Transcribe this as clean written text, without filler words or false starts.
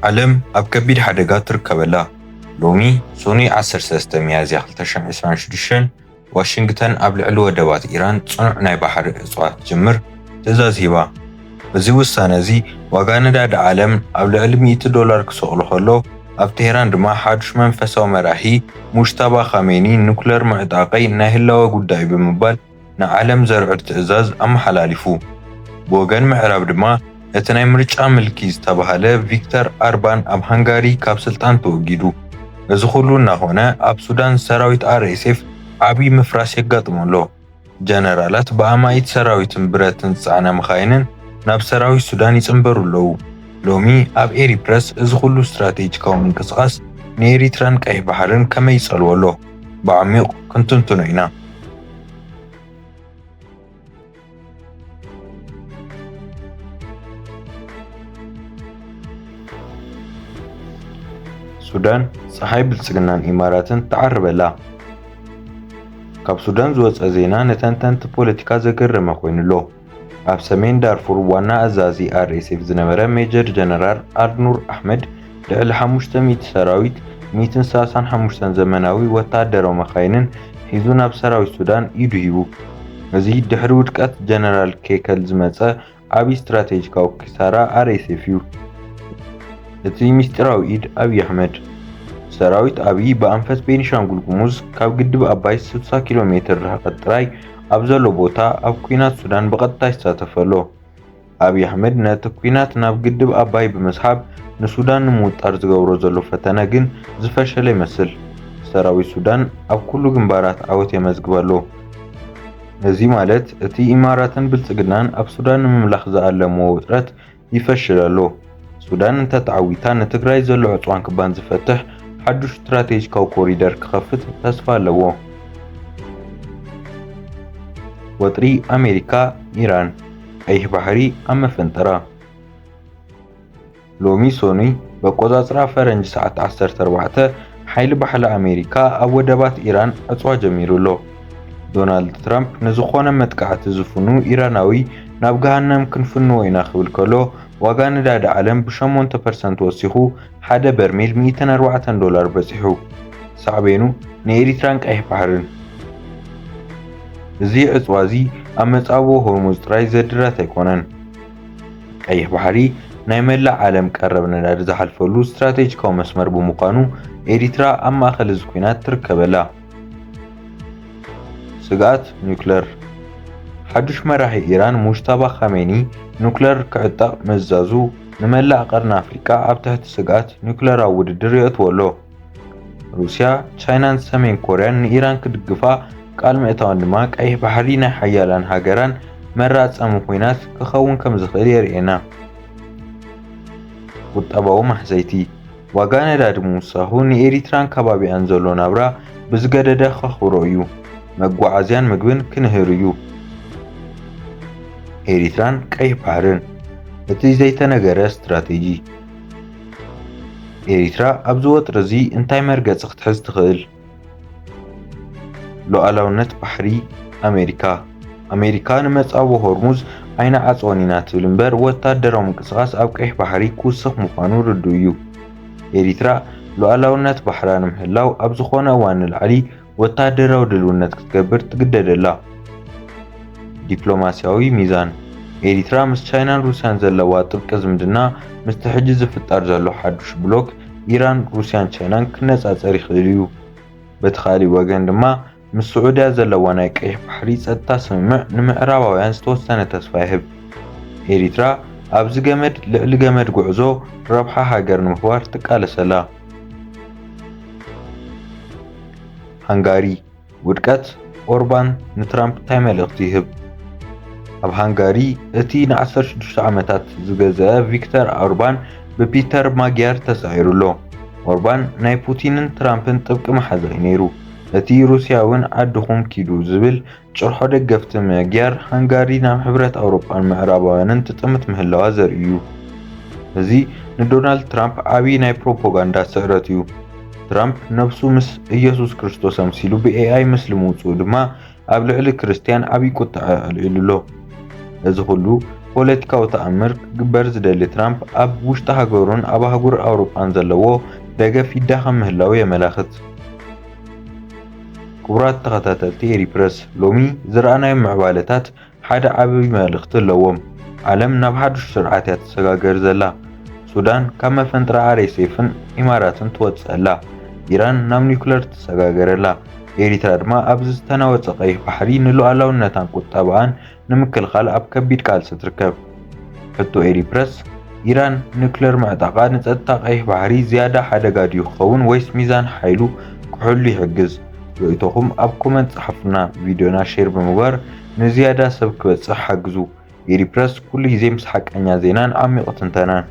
ዓለም ኣብ ከቢድ ሓደጋ ትርከበላ። ሎሚ ሶኒ 13 ሚያዝያ 2026 ዋሽንግተን ኣብ ልዕሊ ወደባት ኢራን ጽኑዕ ናይ ባሕሪ እጽዋት ጅምር ትእዛዝ ሂባ። እዚ ውሳነ እዚ ዋጋ ነዳዲ ዓለም ኣብ ልዕሊ $100 ክሰቕሎ ከሎ ኣብ ቴህራን ድማ ሓድሽ መንፈሳዊ መራሒ ሙጅተባ ኻሜኒ ኒኩለር ምዕጣቐይ ናይ ህላወ ጉዳይ ብምባል ንዓለም ዘርዕድ ትእዛዝ ኣመሓላሊፉ። ብወገን ምዕራብ ድማ እቲ ናይ ምርጫ ምልኪ ዝተባህለ ቪክተር ኦርባን ኣብ ሃንጋሪ ካብ ስልጣን ተወጊዱ። እዚ ኩሉ እናኾነ ኣብ ሱዳን ሰራዊት RSF ዓብይ ምፍራስ የጋጥመሎ። ጀነራላት ብኣማይት ሰራዊትን ብረትን ዝፀዓና መኻይንን ናብ ሰራዊት ሱዳን ይጽንበሩ ኣለዉ። ሎሚ ኣብ ኤሪፕረስ እዚ ኩሉ ስትራቴጂካዊ ምንቅስቓስ ንኤሪትራን ቀይሕ ባሕርን ከመይ ይጸልወሎ ብዓሚቕ ክንትንትኖ ኢና። ሱዳን ፀሓይ ብልጽግናን ኢማራትን ተዓርበላ። ካብ ሱዳን ዝወፀ ዜና ንተንተንቲ ፖለቲካ ዘገረመ ኮይኑሎ። ኣብ ሰሜን ዳርፉር ዋና ኣዛዚ RSF ዝነበረ ሜጀር ጀነራል አልኑር ኣሕመድ ልዕሊ 500 ሰራዊት 135 ዘመናዊ ወታደራዊ መኻይንን ሒዙ ናብ ሰራዊት ሱዳን ኢዱ ሂቡ። እዚ ድሕሪ ውድቀት ጀነራል ኬከል ዝመፀ ዓብይ ስትራቴጂካዊ ኪሳራ RSF እዩ። እቲ ምስጢራዊ ኢድ አብይ ኣሕመድ ሰራዊት አብይ በአንፈት ቤኒሻንጉል ጉሙዝ ካብ ግድብ አባይ 60 ኪሎ ሜትር ርሕቀት ጥራይ ኣብ ዘሎ ቦታ ኣብ ኩናት ሱዳን በቀጥታ ይሳተፈሎ። አብይ ኣሕመድ ነቲ ኩናት ናብ ግድብ አባይ ብምስሓብ ንሱዳን ንምውጣር ዝገብሮ ዘሎ ፈተነ ግን ዝፈሸለ ይመስል። ሰራዊት ሱዳን ኣብ ኩሉ ግንባራት ዓወት የመዝግበሎ። እዚ ማለት እቲ ኢማራትን ብልጽግናን ኣብ ሱዳን ንምምላኽ ዝኣለምዎ ውጥረት ይፈሽለሎ። ሱዳን እንተተዓዊታ ንትግራይ ዘሎ ዕፅዋን ክባን ዝፈትሕ ሓዱሽ ስትራቴጂካዊ ኮሪደር ክኸፍት ተስፋ ኣለዎ። ወጥሪ ኣሜሪካ ኢራን ቀይሕ ባሕሪ ኣብ መፈንጠራ። ሎሚ ሶኒ በቆጻጽራ ፈረንጂ ሰዓት 14 ሓይሊ ባሕሊ ኣሜሪካ ኣብ ወደባት ኢራን ዕፅዋ ጀሚሩሎ። ዶናልድ ትራምፕ ንዝኾነ መጥቃዕቲ ዝፍኑ ኢራናዊ ናብ ገሃነም ክንፍንዎ ኢና ክብል ከሎ ዋጋ ነዳዲ ዓለም ብ8% ወሲኹ ሓደ በርሜል $140 በፂሑ። ሳዕቤኑ ንኤሪትራን ቀይሕ ባሕርን። እዚ ዕፅዋ እዚ ኣብ መጻብቦ ሆርሙዝ ጥራይ ዘድራት ኣይኮነን። ቀይሕ ባሕሪ ናይ መላእ ዓለም ቀረብ ነዳዲ ዝሓልፈሉ ስትራቴጂካዊ መስመር ብምዃኑ ኤሪትራ ኣብ ማእኸል እዚ ኩናት ትርከበላ። ስጋት ኒውክለር ሓዱሽ መራሒ ኢራን ሙጅተባ ኻሜኒ ኒውክለር ክዕጠቕ ምእዛዙ ንመላእ ቀርኒ ኣፍሪካ ኣብ ትሕቲ ስጋት ኒውክለራዊ ውድድር የእትዎ ኣሎ። ሩስያ፣ ቻይናን ሰሜን ኮርያን ንኢራን ክድግፋ ቃል ምእታወን ድማ ቀይሕ ባሕሪ ናይ ሓያላን ሃገራን መራጸሚ ኩናት ክኸውን ከም ዝኽእል የርእየና። ቁጠባዊ ማሕሰይቲ ዋጋ ነዳዲ ምውሳኹ ንኤሪትራን ከባቢኣን ዘሎ ናብራ ብዝገደደ ከኽብሮ እዩ። መጓዓዝያን ምግብን ክንህር እዩ። ኤሪትራን ቀይሕ ባሕርን እቲ ዘይተነገረ ስትራቴጂ። ኤሪትራ ኣብዚ ወጥሪ እዚ እንታይ መርገፂ ክትሕዝ ትኽእል? ሉዓላውነት ባሕሪ ኣሜሪካ ኣሜሪካ ንመጻብቦ ሆርሙዝ ዓይና ዓጽወን ኢና ትብል እምበር ወታደራዊ ምንቅስቓስ ኣብ ቀይሕ ባሕሪ ክውስኽ ምዃኑ ርዱእ እዩ። ኤሪትራ ሉዓላውነት ባሕራ ንምህላው ኣብ ዝኾነ እዋን ንላዕሊ ወታደራዊ ድልውነት ክትገብር ትግደደላ። ዲፕሎማስያዊ ሚዛን ኤሪትራ ምስ ቻይናን ሩስያን ዘለዋ ጥብቂ ዝምድና ምስቲ ሕጂ ዝፍጠር ዘሎ ሓዱሽ ብሎክ ኢራን፣ ሩስያን ቻይናን ክነጻጸር ይኽእል እዩ። በቲ ካልእ ወገን ድማ ምስ ስዑድያ ዘለዋ ናይ ቀይሕ ባሕሪ ጸጥታ ስምምዕ ንምዕራባውያን ዝተወሰነ ተስፋ ይህብ። ኤሪትራ ኣብዚ ገመድ ልዕሊ ገመድ ጉዕዞ ረብሓ ሃገር ንምኽባር ትቃለሰላ። ሃንጋሪ ውድቀት ኦርባን ንትራምፕ እንታይ መልእኽቲ ይህብ? ኣብ ሃንጋሪ እቲ ን16 ዓመታት ዝገዝአ ቪክተር ኦርባን ብፒተር ማግያር ተሳዒሩሎ። ኦርባን ናይ ፑቲንን ትራምፕን ጥብቂ መሓዘይ ነይሩ። እቲ ሩስያውን ዓድኹም ኪዱ ዝብል ጭርሖ ደገፍቲ ማግያር ሃንጋሪ ናብ ሕብረት ኣውሮፓን ምዕራባውያንን ትጥምት ምህላዋ ዘርኢ እዩ። እዚ ንዶናልድ ትራምፕ ዓብይ ናይ ፕሮፓጋንዳ ስዕረት እዩ። ትራምፕ ነፍሱ ምስ ኢየሱስ ክርስቶስ ኣምሲሉ ብኤአይ ምስሊ ምውፅኡ ድማ ኣብ ልዕሊ ክርስቲያን ዓብይ ቁጣ ኣልዒሉሎ። እዚ ኩሉ ፖለቲካዊ ተኣምር ክግበር ዝደሊ ትራምፕ ኣብ ውሽጢ ሃገሩን ኣብ ኣህጉር ኣውሮጳን ዘለዎ ደገፍ ይዳኸም ምህላው የመላኽት። ክቡራት ተኸታተልቲ ኤሪፕረስ ሎሚ ዝረኣናዮ ምዕባለታት ሓደ ዓብይ መልእኽቲ ኣለዎም። ዓለም ናብ ሓድሽ ስርዓት እያ ትሰጋገር ዘላ። ሱዳን ካብ መፈንጥራ RSFን ኢማራትን ትወፅአላ። ኢራን ናብ ኒውክለር ትሰጋገረላ። ኤሪትራ ድማ ኣብዚ ዝተናወፀ ቀይሕ ባሕሪ ንሉዓላውነታን ቁጠባኣን ንምክልኻል ኣብ ከቢድ ቃልሲ ትርከብ። ሕቶ ኤሪፕረስ ኢራን ኒውክለር ምዕጣቓ ንጸጥታ ቀይሕ ባሕሪ ዝያዳ ሓደጋ ድዩ ክኸውን ወይስ ሚዛን ሓይሉ ክሕሉ ይሕግዝ? ርእይቶኹም ኣብ ኮመንት ጻሕፉና። ቪድዮና ሼር ብምግባር ንዝያዳ ሰብ ክበጽሕ ሓግዙ። ኤሪፕረስ ኩሉ ግዜ ምስ ሓቀኛ ዜናን ዓሚቕ ትንተናን